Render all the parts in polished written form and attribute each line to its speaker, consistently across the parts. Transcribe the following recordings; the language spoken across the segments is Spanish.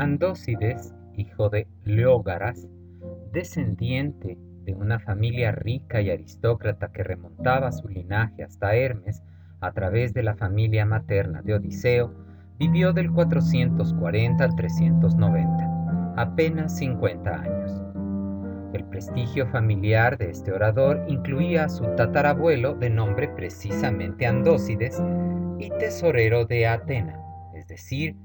Speaker 1: Andócides, hijo de Leógaras, descendiente de una familia rica y aristócrata que remontaba su linaje hasta Hermes a través de la familia materna de Odiseo, vivió del 440 al 390, apenas 50 años. El prestigio familiar de este orador incluía a su tatarabuelo de nombre precisamente Andócides y tesorero de Atena, es decir,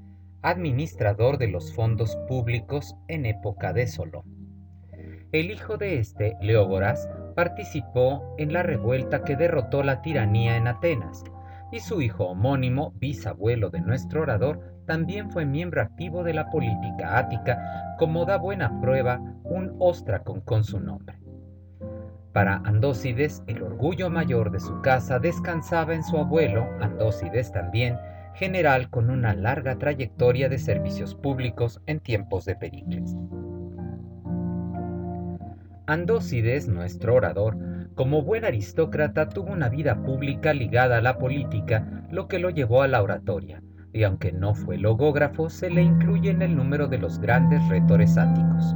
Speaker 1: administrador de los fondos públicos en época de Solón. El hijo de este, Leógoras, participó en la revuelta que derrotó la tiranía en Atenas, y su hijo homónimo, bisabuelo de nuestro orador, también fue miembro activo de la política ática, como da buena prueba un ostracon con su nombre. Para Andócides, el orgullo mayor de su casa descansaba en su abuelo, Andócides también, general con una larga trayectoria de servicios públicos en tiempos de Pericles. Andócides, nuestro orador, como buen aristócrata, tuvo una vida pública ligada a la política, lo que lo llevó a la oratoria, y aunque no fue logógrafo, se le incluye en el número de los grandes retores áticos.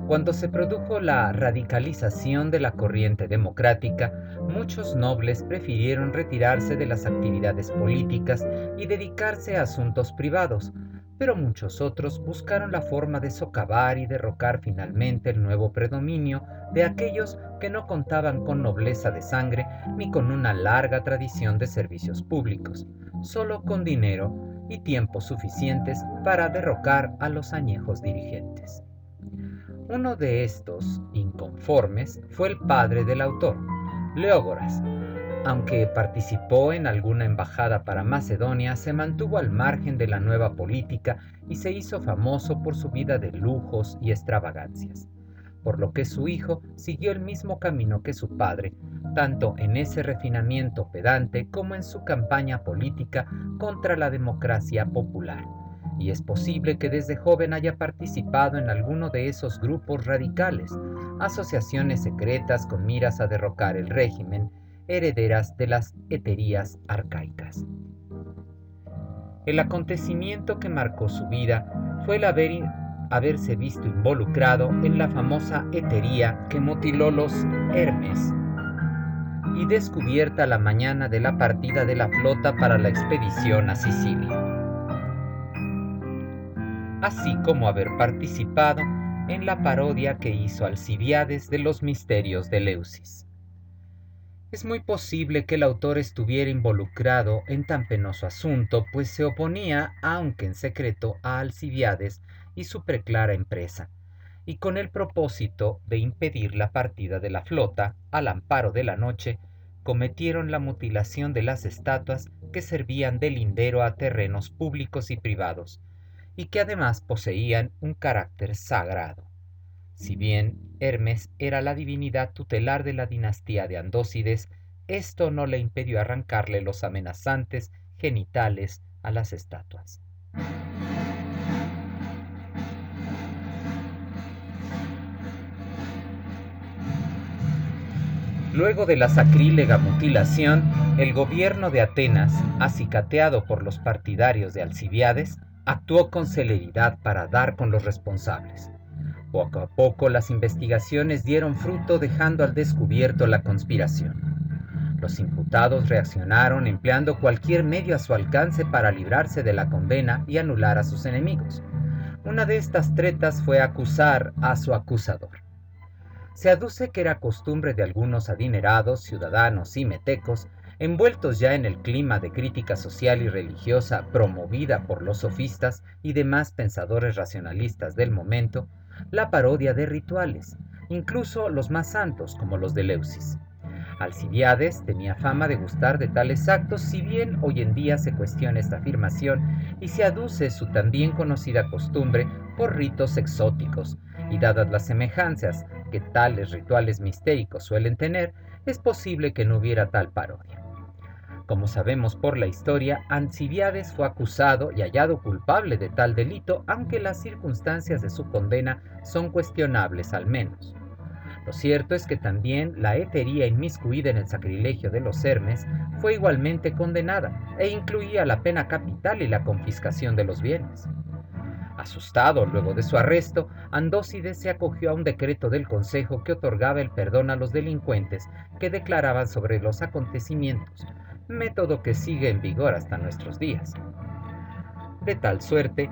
Speaker 1: Cuando se produjo la radicalización de la corriente democrática, muchos nobles prefirieron retirarse de las actividades políticas y dedicarse a asuntos privados, pero muchos otros buscaron la forma de socavar y derrocar finalmente el nuevo predominio de aquellos que no contaban con nobleza de sangre ni con una larga tradición de servicios públicos, solo con dinero y tiempo suficientes para derrocar a los añejos dirigentes. Uno de estos inconformes fue el padre del autor, Leógoras. Aunque participó en alguna embajada para Macedonia, se mantuvo al margen de la nueva política y se hizo famoso por su vida de lujos y extravagancias, por lo que su hijo siguió el mismo camino que su padre, tanto en ese refinamiento pedante como en su campaña política contra la democracia popular. Y es posible que desde joven haya participado en alguno de esos grupos radicales, asociaciones secretas con miras a derrocar el régimen, herederas de las heterías arcaicas. El acontecimiento que marcó su vida fue el haberse visto involucrado en la famosa hetería que mutiló los Hermes y descubierta la mañana de la partida de la flota para la expedición a Sicilia, así como haber participado en la parodia que hizo Alcibíades de los misterios de Eleusis. Es muy posible que el autor estuviera involucrado en tan penoso asunto, pues se oponía, aunque en secreto, a Alcibíades y su preclara empresa, y con el propósito de impedir la partida de la flota, al amparo de la noche, cometieron la mutilación de las estatuas que servían de lindero a terrenos públicos y privados, y que además poseían un carácter sagrado. Si bien Hermes era la divinidad tutelar de la dinastía de Andócides, esto no le impidió arrancarle los amenazantes genitales a las estatuas. Luego de la sacrílega mutilación, el gobierno de Atenas, acicateado por los partidarios de Alcibíades, actuó con celeridad para dar con los responsables. Poco a poco las investigaciones dieron fruto, dejando al descubierto la conspiración. Los imputados reaccionaron empleando cualquier medio a su alcance para librarse de la condena y anular a sus enemigos. Una de estas tretas fue acusar a su acusador. Se aduce que era costumbre de algunos adinerados ciudadanos y metecos, envueltos ya en el clima de crítica social y religiosa promovida por los sofistas y demás pensadores racionalistas del momento, la parodia de rituales, incluso los más santos como los de Leusis. Alcibiades tenía fama de gustar de tales actos, si bien hoy en día se cuestiona esta afirmación y se aduce su también conocida costumbre por ritos exóticos, y dadas las semejanzas que tales rituales mistéricos suelen tener, es posible que no hubiera tal parodia. Como sabemos por la historia, Alcibiades fue acusado y hallado culpable de tal delito, aunque las circunstancias de su condena son cuestionables al menos. Lo cierto es que también la hetería inmiscuida en el sacrilegio de los Hermes fue igualmente condenada e incluía la pena capital y la confiscación de los bienes. Asustado luego de su arresto, Andócides se acogió a un decreto del Consejo que otorgaba el perdón a los delincuentes que declaraban sobre los acontecimientos, método que sigue en vigor hasta nuestros días. De tal suerte,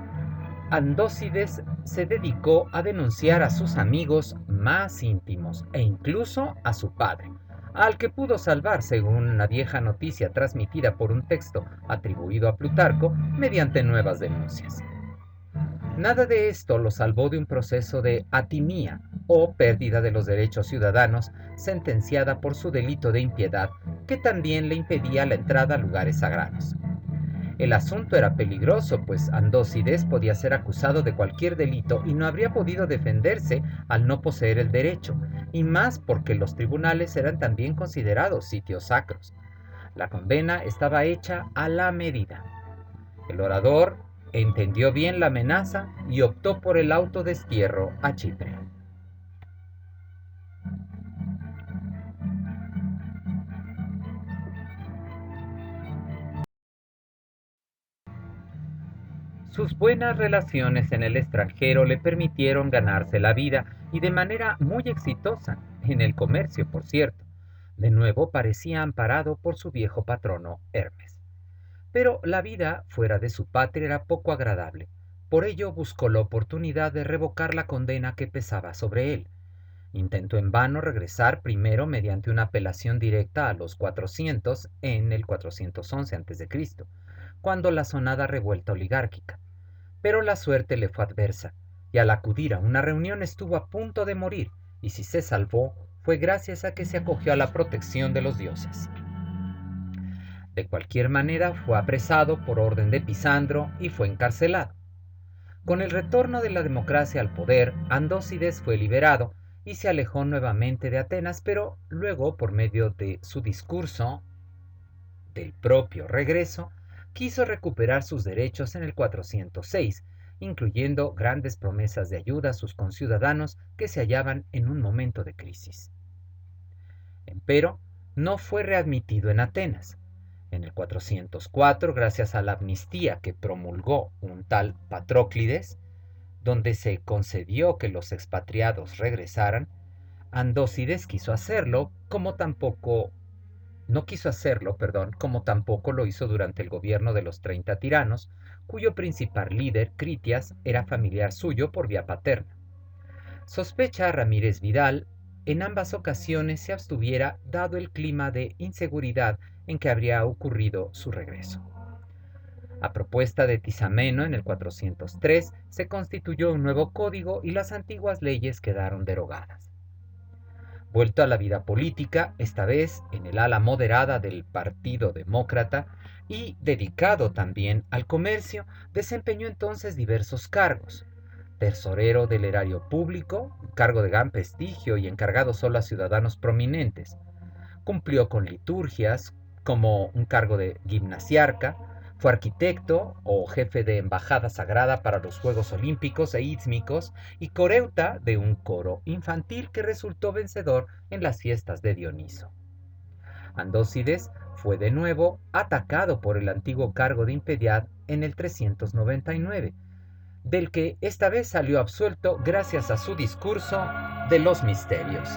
Speaker 1: Andócides se dedicó a denunciar a sus amigos más íntimos e incluso a su padre, al que pudo salvar según una vieja noticia transmitida por un texto atribuido a Plutarco mediante nuevas denuncias. Nada de esto lo salvó de un proceso de atimía o pérdida de los derechos ciudadanos sentenciada por su delito de impiedad que también le impedía la entrada a lugares sagrados. El asunto era peligroso, pues Andócides podía ser acusado de cualquier delito y no habría podido defenderse al no poseer el derecho, y más porque los tribunales eran también considerados sitios sacros. La condena estaba hecha a la medida. El orador entendió bien la amenaza y optó por el autodestierro a Chipre. Sus buenas relaciones en el extranjero le permitieron ganarse la vida y de manera muy exitosa, en el comercio, por cierto. De nuevo parecía amparado por su viejo patrono Hermes. Pero la vida fuera de su patria era poco agradable. Por ello buscó la oportunidad de revocar la condena que pesaba sobre él. Intentó en vano regresar primero mediante una apelación directa a los 400 en el 411 a.C., cuando la sonada revuelta oligárquica. Pero la suerte le fue adversa, y al acudir a una reunión estuvo a punto de morir, y si se salvó fue gracias a que se acogió a la protección de los dioses. De cualquier manera fue apresado por orden de Pisandro y fue encarcelado. Con el retorno de la democracia al poder, Andócides fue liberado y se alejó nuevamente de Atenas, pero luego, por medio de su discurso del propio regreso, quiso recuperar sus derechos en el 406, incluyendo grandes promesas de ayuda a sus conciudadanos que se hallaban en un momento de crisis. Empero, no fue readmitido en Atenas. En el 404, gracias a la amnistía que promulgó un tal Patroclides, donde se concedió que los expatriados regresaran, Andócides quiso hacerlo, no quiso hacerlo, como tampoco lo hizo durante el gobierno de los 30 tiranos, cuyo principal líder, Critias, era familiar suyo por vía paterna. Sospecha Ramírez Vidal en ambas ocasiones se abstuviera dado el clima de inseguridad en que habría ocurrido su regreso. A propuesta de Tisameno en el 403 se constituyó un nuevo código y las antiguas leyes quedaron derogadas. Vuelto a la vida política, esta vez en el ala moderada del Partido Demócrata y dedicado también al comercio, desempeñó entonces diversos cargos. Tesorero del erario público, cargo de gran prestigio y encargado solo a ciudadanos prominentes. Cumplió con liturgias, como un cargo de gimnasiarca, fue arquitecto o jefe de embajada sagrada para los Juegos Olímpicos e Ístmicos y coreuta de un coro infantil que resultó vencedor en las fiestas de Dioniso. Andócides fue de nuevo atacado por el antiguo cargo de impiedad en el 399, del que esta vez salió absuelto gracias a su discurso de los misterios.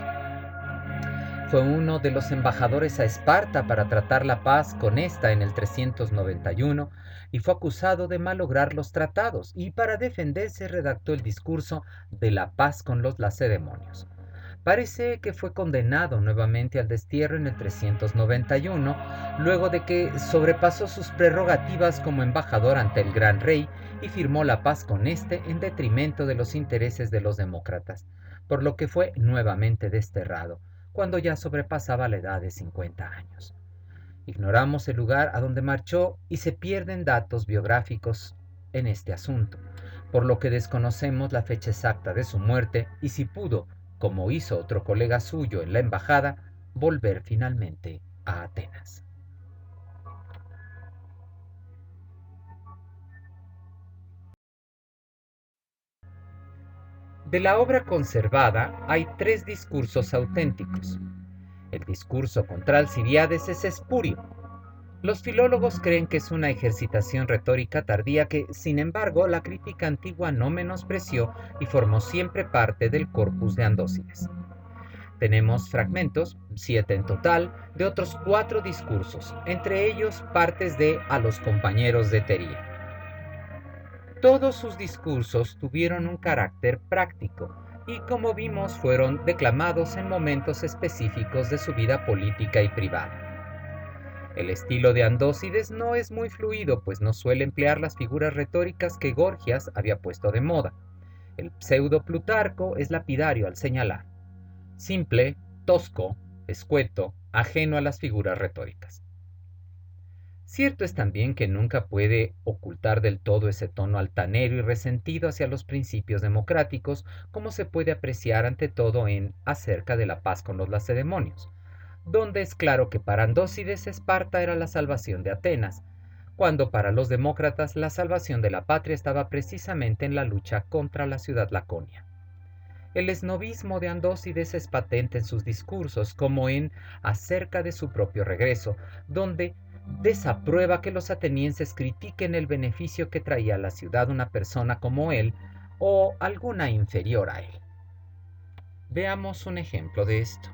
Speaker 1: Fue uno de los embajadores a Esparta para tratar la paz con esta en el 391 y fue acusado de malograr los tratados y para defenderse redactó el discurso de la paz con los lacedemonios. Parece que fue condenado nuevamente al destierro en el 391, luego de que sobrepasó sus prerrogativas como embajador ante el gran rey y firmó la paz con este en detrimento de los intereses de los demócratas, por lo que fue nuevamente desterrado, cuando ya sobrepasaba la edad de 50 años. Ignoramos el lugar a donde marchó y se pierden datos biográficos en este asunto, por lo que desconocemos la fecha exacta de su muerte y si pudo, como hizo otro colega suyo en la embajada, volver finalmente a Atenas. De la obra conservada hay tres discursos auténticos. El discurso contra Alcibiades es espurio. Los filólogos creen que es una ejercitación retórica tardía que, sin embargo, la crítica antigua no menospreció y formó siempre parte del corpus de Andócides. Tenemos fragmentos, 7 en total, de otros 4 discursos, entre ellos partes de A los compañeros de Tería. Todos sus discursos tuvieron un carácter práctico y, como vimos, fueron declamados en momentos específicos de su vida política y privada. El estilo de Andócides no es muy fluido, pues no suele emplear las figuras retóricas que Gorgias había puesto de moda. El pseudo Plutarco es lapidario al señalar. Simple, tosco, escueto, ajeno a las figuras retóricas. Cierto es también que nunca puede ocultar del todo ese tono altanero y resentido hacia los principios democráticos, como se puede apreciar ante todo en Acerca de la paz con los lacedemonios, donde es claro que para Andócides Esparta era la salvación de Atenas, cuando para los demócratas la salvación de la patria estaba precisamente en la lucha contra la ciudad laconia. El esnovismo de Andócides es patente en sus discursos, como en Acerca de su propio regreso, donde desaprueba que los atenienses critiquen el beneficio que traía a la ciudad una persona como él o alguna inferior a él. Veamos un ejemplo de esto.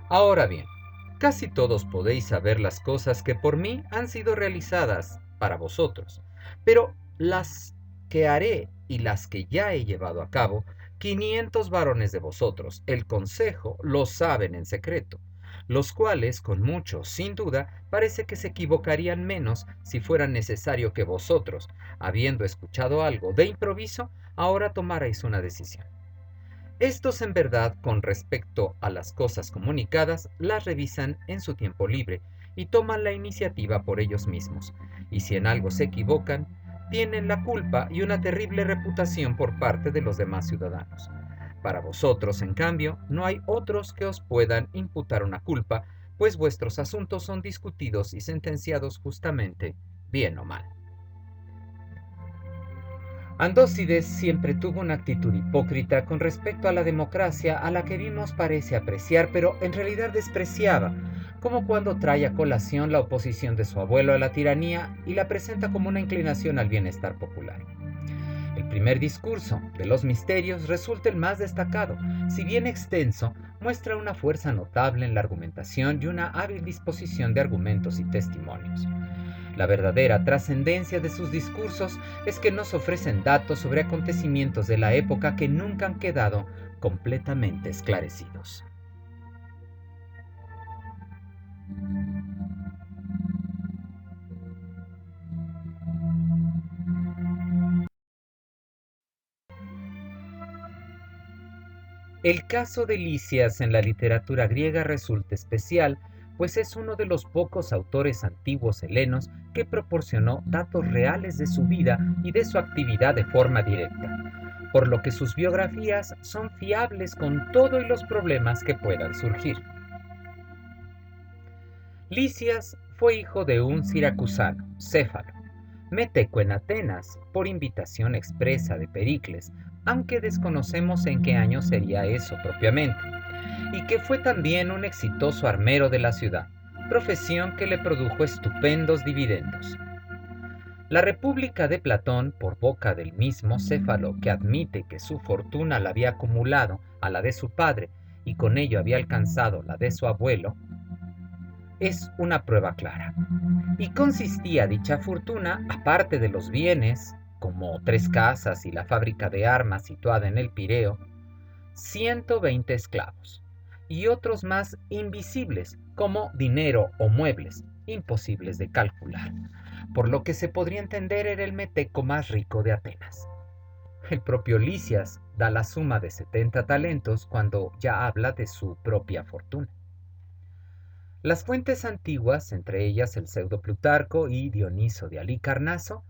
Speaker 1: Ahora bien, casi todos podéis saber las cosas que por mí han sido realizadas para vosotros, pero las que haré y las que ya he llevado a cabo, 500 varones de vosotros, el consejo, lo saben en secreto, los cuales, con mucho, sin duda, parece que se equivocarían menos si fuera necesario que vosotros, habiendo escuchado algo de improviso, ahora tomarais una decisión. Estos en verdad, con respecto a las cosas comunicadas, las revisan en su tiempo libre y toman la iniciativa por ellos mismos, y si en algo se equivocan, tienen la culpa y una terrible reputación por parte de los demás ciudadanos. Para vosotros, en cambio, no hay otros que os puedan imputar una culpa, pues vuestros asuntos son discutidos y sentenciados justamente, bien o mal. Andócides siempre tuvo una actitud hipócrita con respecto a la democracia a la que vimos parece apreciar, pero en realidad despreciaba, como cuando trae a colación la oposición de su abuelo a la tiranía y la presenta como una inclinación al bienestar popular. El primer discurso, de los misterios, resulta el más destacado. Si bien extenso, muestra una fuerza notable en la argumentación y una hábil disposición de argumentos y testimonios. La verdadera trascendencia de sus discursos es que nos ofrecen datos sobre acontecimientos de la época que nunca han quedado completamente esclarecidos. El caso de Lisias en la literatura griega resulta especial, pues es uno de los pocos autores antiguos helenos que proporcionó datos reales de su vida y de su actividad de forma directa, por lo que sus biografías son fiables con todo y los problemas que puedan surgir. Lisias fue hijo de un siracusano, Céfalo, meteco en Atenas, por invitación expresa de Pericles, aunque desconocemos en qué año sería eso propiamente, y que fue también un exitoso armero de la ciudad, profesión que le produjo estupendos dividendos. La República de Platón, por boca del mismo Céfalo, que admite que su fortuna la había acumulado a la de su padre y con ello había alcanzado la de su abuelo, es una prueba clara. Y consistía dicha fortuna, aparte de los bienes, como 3 casas y la fábrica de armas situada en el Pireo, 120 esclavos, y otros más invisibles, como dinero o muebles, imposibles de calcular, por lo que se podría entender era el meteco más rico de Atenas. El propio Lisias da la suma de 70 talentos cuando ya habla de su propia fortuna. Las fuentes antiguas, entre ellas el pseudo Plutarco y Dioniso de Halicarnaso,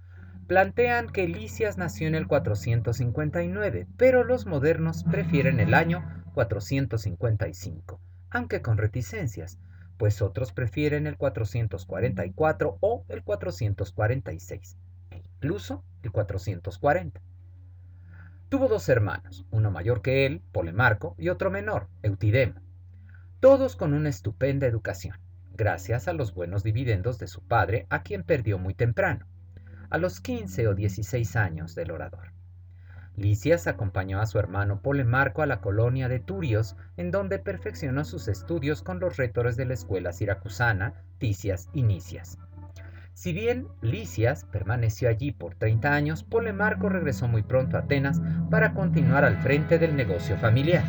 Speaker 1: plantean que Lisias nació en el 459, pero los modernos prefieren el año 455, aunque con reticencias, pues otros prefieren el 444 o el 446, e incluso el 440. Tuvo 2 hermanos, uno mayor que él, Polemarco, y otro menor, Eutidemo, todos con una estupenda educación, gracias a los buenos dividendos de su padre, a quien perdió muy temprano, a los 15 o 16 años del orador. Lisias acompañó a su hermano Polemarco a la colonia de Turios, en donde perfeccionó sus estudios con los retores de la escuela siracusana, Tisias y Nicias. Si bien Lisias permaneció allí por 30 años, Polemarco regresó muy pronto a Atenas para continuar al frente del negocio familiar.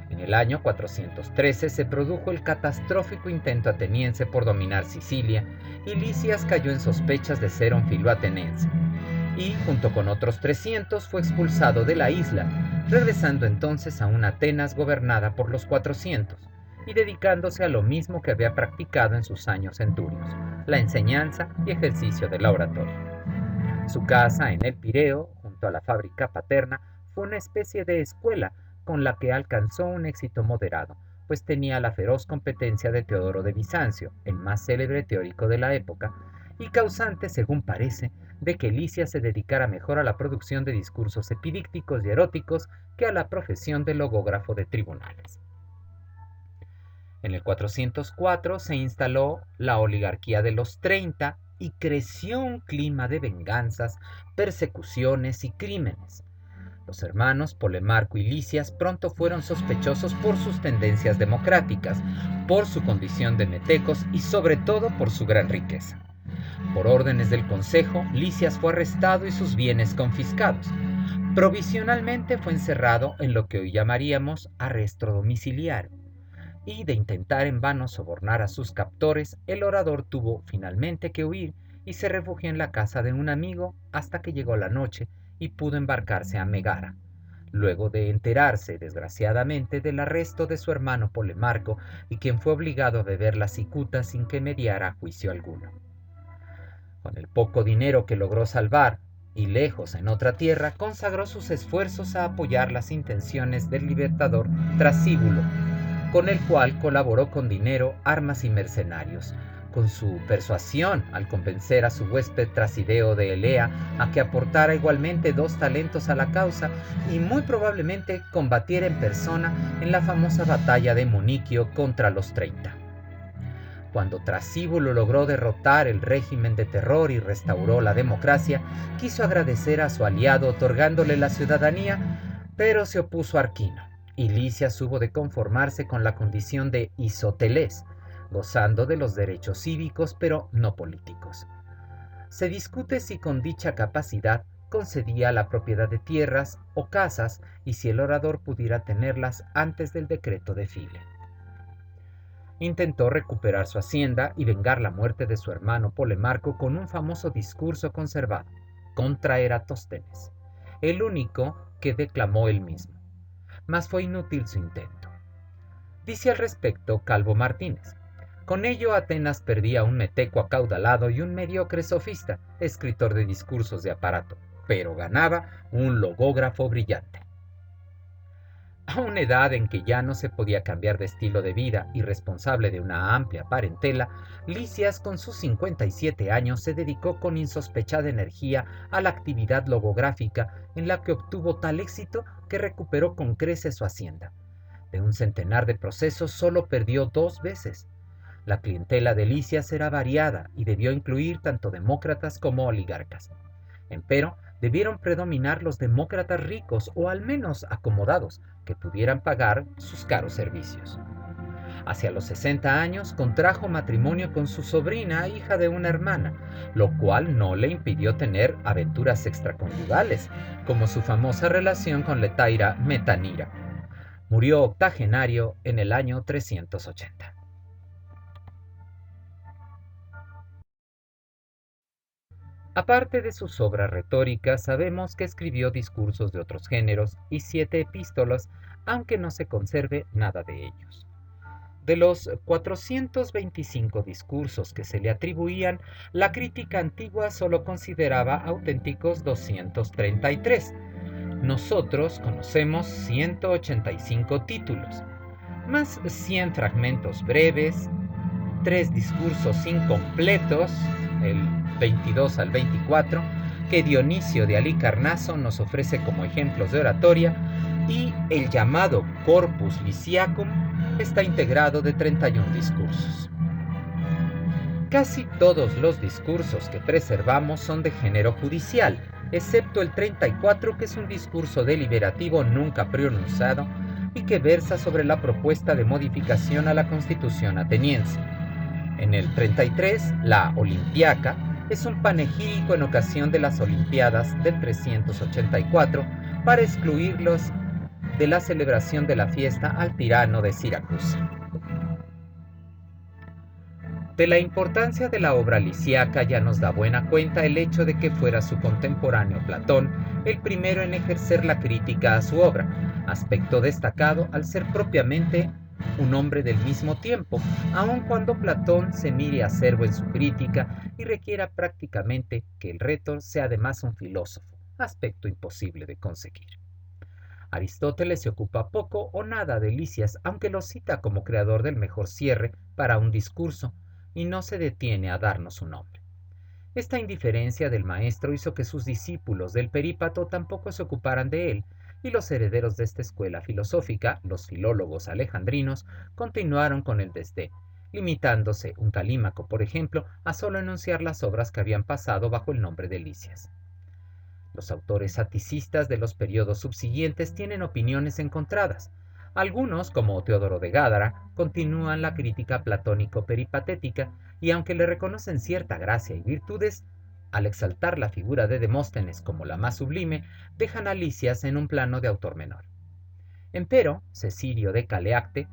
Speaker 1: En el año 413 se produjo el catastrófico intento ateniense por dominar Sicilia y Lisias cayó en sospechas de ser un filoatenense y, junto con otros 300, fue expulsado de la isla, regresando entonces a una Atenas gobernada por los 400 y dedicándose a lo mismo que había practicado en sus años en Turios, la enseñanza y ejercicio de la oratoria. Su casa en el Pireo, junto a la fábrica paterna, fue una especie de escuela con la que alcanzó un éxito moderado, pues tenía la feroz competencia de Teodoro de Bizancio, el más célebre teórico de la época, y causante, según parece, de que Lisias se dedicara mejor a la producción de discursos epidícticos y eróticos que a la profesión de logógrafo de tribunales. En el 404 se instaló la oligarquía de los 30 y creció un clima de venganzas, persecuciones y crímenes. Los hermanos Polemarco y Lisias pronto fueron sospechosos por sus tendencias democráticas, por su condición de metecos y sobre todo por su gran riqueza. Por órdenes del consejo, Lisias fue arrestado y sus bienes confiscados. Provisionalmente fue encerrado en lo que hoy llamaríamos arresto domiciliario. Y de intentar en vano sobornar a sus captores, el orador tuvo finalmente que huir y se refugió en la casa de un amigo hasta que llegó la noche y pudo embarcarse a Megara, luego de enterarse, desgraciadamente, del arresto de su hermano Polemarco y quien fue obligado a beber la cicuta sin que mediara juicio alguno. Con el poco dinero que logró salvar, y lejos en otra tierra, consagró sus esfuerzos a apoyar las intenciones del libertador Trasíbulo, con el cual colaboró con dinero, armas y mercenarios, con su persuasión al convencer a su huésped Trasideo de Elea a que aportara igualmente 2 talentos a la causa y muy probablemente combatiera en persona en la famosa batalla de Muniquio contra los 30. Cuando Trasíbulo logró derrotar el régimen de terror y restauró la democracia, quiso agradecer a su aliado otorgándole la ciudadanía, pero se opuso a Arquino, y Lisias hubo de conformarse con la condición de isotelés, gozando de los derechos cívicos pero no políticos. Se discute si con dicha capacidad concedía la propiedad de tierras o casas y si el orador pudiera tenerlas antes del decreto de File. Intentó recuperar su hacienda y vengar la muerte de su hermano Polemarco con un famoso discurso conservado contra Eratóstenes, el único que declamó él mismo, mas fue inútil su intento. Dice al respecto Calvo Martínez: con ello Atenas perdía un meteco acaudalado y un mediocre sofista, escritor de discursos de aparato, pero ganaba un logógrafo brillante. A una edad en que ya no se podía cambiar de estilo de vida y responsable de una amplia parentela, Lisias con sus 57 años se dedicó con insospechada energía a la actividad logográfica, en la que obtuvo tal éxito que recuperó con creces su hacienda. De un centenar de procesos solo perdió 2 veces. La clientela de Licias era variada y debió incluir tanto demócratas como oligarcas. Empero, debieron predominar los demócratas ricos o al menos acomodados, que pudieran pagar sus caros servicios. Hacia los 60 años contrajo matrimonio con su sobrina, hija de una hermana, lo cual no le impidió tener aventuras extraconyugales, como su famosa relación con Letaira Metanira. Murió octogenario en el año 380. Aparte de sus obras retóricas, sabemos que escribió discursos de otros géneros y 7 epístolas, aunque no se conserve nada de ellos. De los 425 discursos que se le atribuían, la crítica antigua solo consideraba auténticos 233. Nosotros conocemos 185 títulos, más 100 fragmentos breves, 3 discursos incompletos, el 22 al 24, que Dionisio de Halicarnaso nos ofrece como ejemplos de oratoria, y el llamado Corpus Lyciacum está integrado de 31 discursos. Casi todos los discursos que preservamos son de género judicial, excepto el 34, que es un discurso deliberativo nunca pronunciado y que versa sobre la propuesta de modificación a la Constitución ateniense. En el 33, la Olimpiaca es un panegírico en ocasión de las Olimpiadas del 384 para excluirlos de la celebración de la fiesta al tirano de Siracusa. De la importancia de la obra liciaca ya nos da buena cuenta el hecho de que fuera su contemporáneo Platón el primero en ejercer la crítica a su obra, aspecto destacado al ser propiamente un hombre del mismo tiempo, aun cuando Platón se mire acerbo en su crítica y requiera prácticamente que el rétor sea además un filósofo, aspecto imposible de conseguir. Aristóteles se ocupa poco o nada de Licias, aunque lo cita como creador del mejor cierre para un discurso, y no se detiene a darnos su nombre. Esta indiferencia del maestro hizo que sus discípulos del Perípato tampoco se ocuparan de él, y los herederos de esta escuela filosófica, los filólogos alejandrinos, continuaron con el desdén, limitándose un Calímaco, por ejemplo, a solo enunciar las obras que habían pasado bajo el nombre de Licias. Los autores aticistas de los periodos subsiguientes tienen opiniones encontradas. Algunos, como Teodoro de Gádara, continúan la crítica platónico-peripatética y aunque le reconocen cierta gracia y virtudes, al exaltar la figura de Demóstenes como la más sublime, dejan a Licias en un plano de autor menor. Empero, Cecilio de Caleacte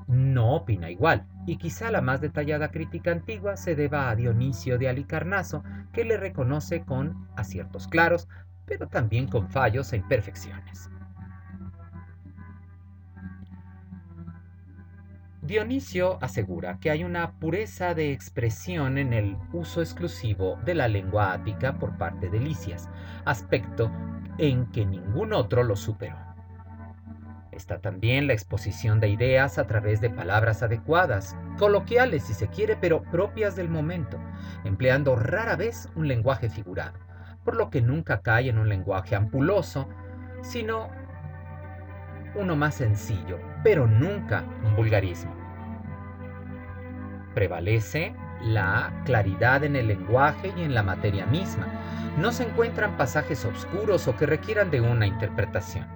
Speaker 1: no opina igual, y quizá la más detallada crítica antigua se deba a Dionisio de Halicarnaso, que le reconoce con aciertos claros, pero también con fallos e imperfecciones. Dionisio asegura que hay una pureza de expresión en el uso exclusivo de la lengua ática por parte de Licias, aspecto en que ningún otro lo superó. Está también la exposición de ideas a través de palabras adecuadas, coloquiales si se quiere, pero propias del momento, empleando rara vez un lenguaje figurado, por lo que nunca cae en un lenguaje ampuloso, sino uno más sencillo, pero nunca un vulgarismo. Prevalece la claridad en el lenguaje y en la materia misma. No se encuentran pasajes oscuros o que requieran de una interpretación.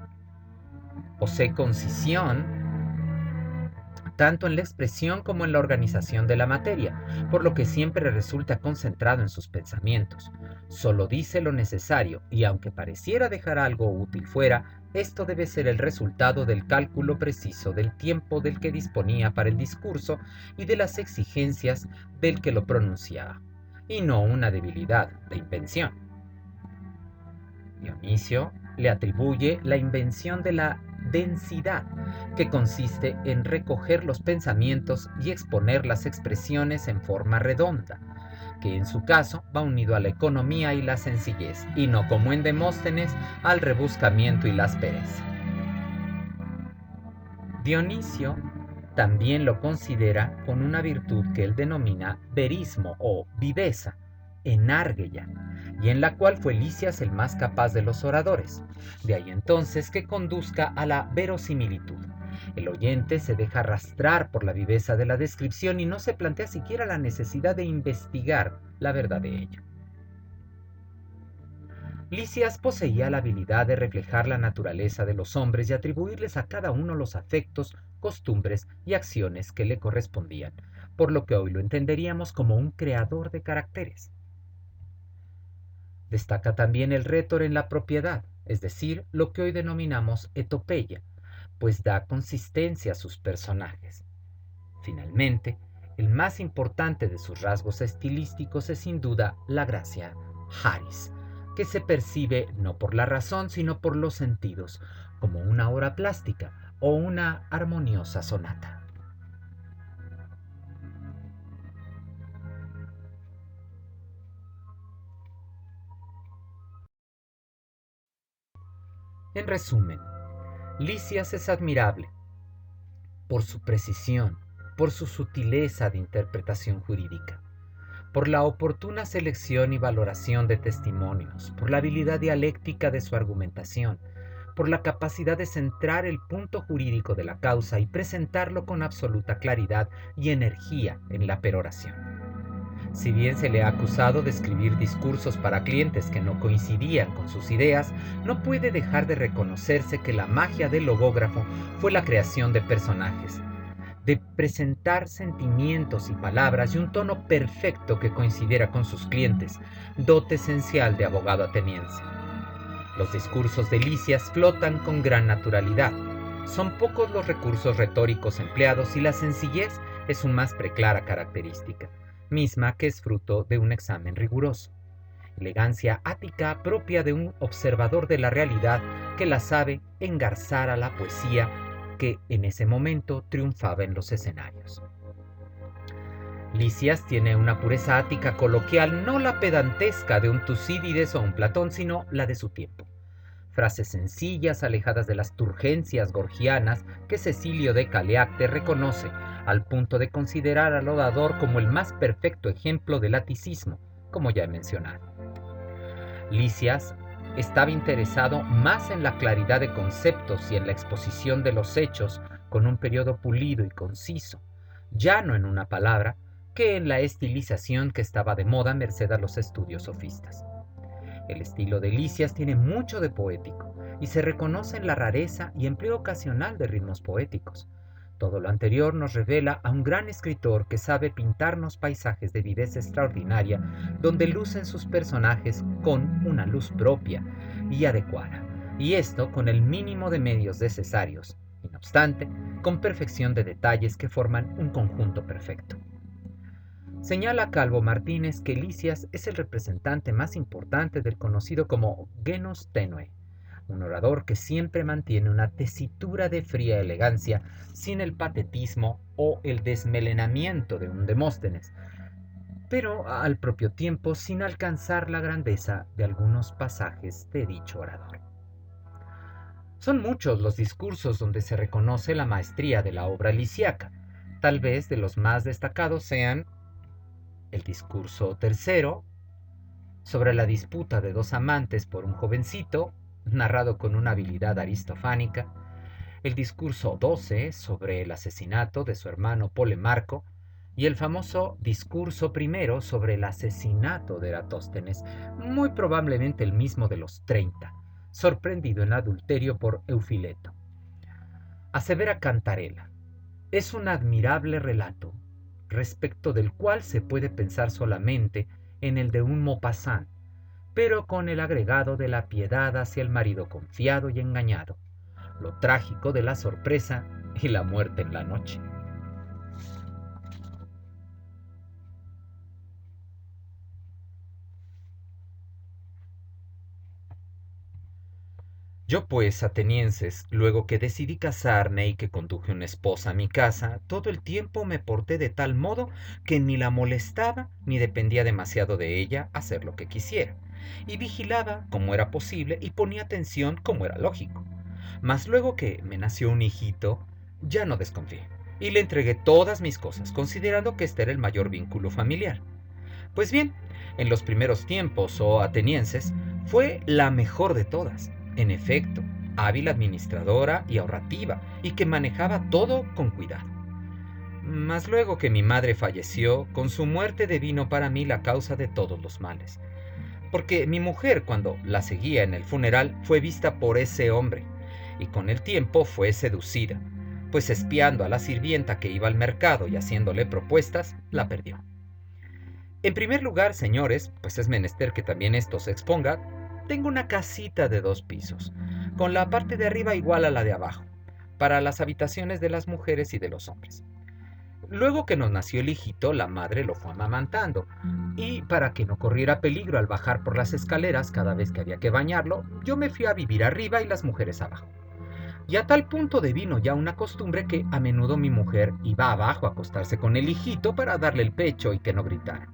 Speaker 1: Posee concisión tanto en la expresión como en la organización de la materia, por lo que siempre resulta concentrado en sus pensamientos. Solo dice lo necesario y aunque pareciera dejar algo útil fuera, esto debe ser el resultado del cálculo preciso del tiempo del que disponía para el discurso y de las exigencias del que lo pronunciaba, y no una debilidad de invención. Dionisio le atribuye la invención de la densidad, que consiste en recoger los pensamientos y exponer las expresiones en forma redonda, que en su caso va unido a la economía y la sencillez, y no como en Demóstenes al rebuscamiento y la aspereza. Dionisio también lo considera con una virtud que él denomina verismo o viveza, enárguella, y en la cual fue Licias el más capaz de los oradores. De ahí entonces que conduzca a la verosimilitud, El oyente se deja arrastrar por la viveza de la descripción y no se plantea siquiera la necesidad de investigar la verdad de ello. Lisias poseía la habilidad de reflejar la naturaleza de los hombres y atribuirles a cada uno los afectos, costumbres y acciones que le correspondían, por lo que hoy lo entenderíamos como un creador de caracteres. Destaca también el rétor en la propiedad, es decir, lo que hoy denominamos etopeya, pues da consistencia a sus personajes. Finalmente, el más importante de sus rasgos estilísticos es sin duda la gracia charis, que se percibe no por la razón sino por los sentidos, como una obra plástica o una armoniosa sonata. En resumen, Lisias es admirable por su precisión, por su sutileza de interpretación jurídica, por la oportuna selección y valoración de testimonios, por la habilidad dialéctica de su argumentación, por la capacidad de centrar el punto jurídico de la causa y presentarlo con absoluta claridad y energía en la peroración. Si bien se le ha acusado de escribir discursos para clientes que no coincidían con sus ideas, no puede dejar de reconocerse que la magia del logógrafo fue la creación de personajes, de presentar sentimientos y palabras y un tono perfecto que coincidiera con sus clientes, dote esencial de abogado ateniense. Los discursos de Lisias flotan con gran naturalidad. Son pocos los recursos retóricos empleados y la sencillez es su más preclara característica, misma que es fruto de un examen riguroso. Elegancia ática propia de un observador de la realidad que la sabe engarzar a la poesía que en ese momento triunfaba en los escenarios. Lisias tiene una pureza ática coloquial, no la pedantesca de un Tucídides o un Platón, sino la de su tiempo. Frases sencillas, alejadas de las turgencias gorgianas que Cecilio de Caleacte reconoce, al punto de considerar al orador como el más perfecto ejemplo del laticismo, como ya he mencionado. Lisias estaba interesado más en la claridad de conceptos y en la exposición de los hechos con un periodo pulido y conciso, llano en una palabra, que en la estilización que estaba de moda merced a los estudios sofistas. El estilo de Lisias tiene mucho de poético y se reconoce en la rareza y empleo ocasional de ritmos poéticos. Todo lo anterior nos revela a un gran escritor que sabe pintarnos paisajes de viveza extraordinaria, donde lucen sus personajes con una luz propia y adecuada, y esto con el mínimo de medios necesarios, y no obstante, con perfección de detalles que forman un conjunto perfecto. Señala Calvo Martínez que Lisias es el representante más importante del conocido como genus tenue, un orador que siempre mantiene una tesitura de fría elegancia sin el patetismo o el desmelenamiento de un Demóstenes, pero al propio tiempo sin alcanzar la grandeza de algunos pasajes de dicho orador. Son muchos los discursos donde se reconoce la maestría de la obra lisiaca. Tal vez de los más destacados sean el discurso tercero, sobre la disputa de dos amantes por un jovencito, narrado con una habilidad aristofánica, el discurso 12 sobre el asesinato de su hermano Polemarco, y el famoso discurso primero sobre el asesinato de Eratóstenes, muy probablemente el mismo de los 30, sorprendido en adulterio por Eufileto. Asevera Cantarella: es un admirable relato, respecto del cual se puede pensar solamente en el de un Maupassant, pero con el agregado de la piedad hacia el marido confiado y engañado, lo trágico de la sorpresa y la muerte en la noche. Yo pues, atenienses, luego que decidí casarme y que conduje una esposa a mi casa, todo el tiempo me porté de tal modo que ni la molestaba ni dependía demasiado de ella hacer lo que quisiera, y vigilaba como era posible y ponía atención como era lógico. Mas luego que me nació un hijito, ya no desconfié, y le entregué todas mis cosas, considerando que este era el mayor vínculo familiar. Pues bien, en los primeros tiempos, oh atenienses, fue la mejor de todas. En efecto, hábil administradora y ahorrativa, y que manejaba todo con cuidado. Mas luego que mi madre falleció, con su muerte devino para mí la causa de todos los males. Porque mi mujer, cuando la seguía en el funeral, fue vista por ese hombre, y con el tiempo fue seducida, pues espiando a la sirvienta que iba al mercado y haciéndole propuestas, la perdió. En primer lugar, señores, pues es menester que también esto se exponga, tengo una casita de 2 pisos, con la parte de arriba igual a la de abajo, para las habitaciones de las mujeres y de los hombres. Luego que nos nació el hijito, la madre lo fue amamantando, y para que no corriera peligro al bajar por las escaleras cada vez que había que bañarlo, yo me fui a vivir arriba y las mujeres abajo. Y a tal punto devino ya una costumbre que a menudo mi mujer iba abajo a acostarse con el hijito para darle el pecho y que no gritara.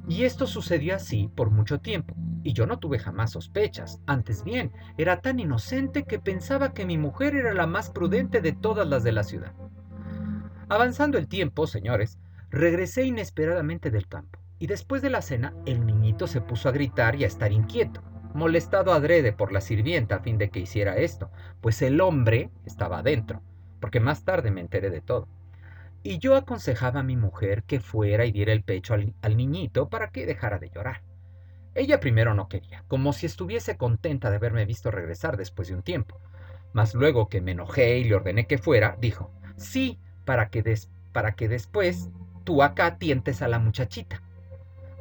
Speaker 1: Y esto sucedió así por mucho tiempo, y yo no tuve jamás sospechas, antes bien, era tan inocente que pensaba que mi mujer era la más prudente de todas las de la ciudad. Avanzando el tiempo, señores, regresé inesperadamente del campo, y después de la cena el niñito se puso a gritar y a estar inquieto, molestado adrede por la sirvienta a fin de que hiciera esto, pues el hombre estaba adentro, porque más tarde me enteré de todo. Y yo aconsejaba a mi mujer que fuera y diera el pecho al niñito para que dejara de llorar. Ella primero no quería, como si estuviese contenta de haberme visto regresar después de un tiempo. Mas luego que me enojé y le ordené que fuera, dijo, sí, para que después tú acá tientes a la muchachita.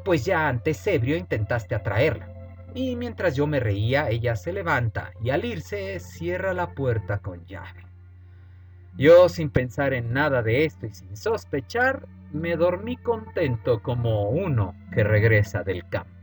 Speaker 1: Pues ya antes ebrio intentaste atraerla. Y mientras yo me reía, ella se levanta y al irse cierra la puerta con llave. Yo, sin pensar en nada de esto y sin sospechar, me dormí contento como uno que regresa del campo.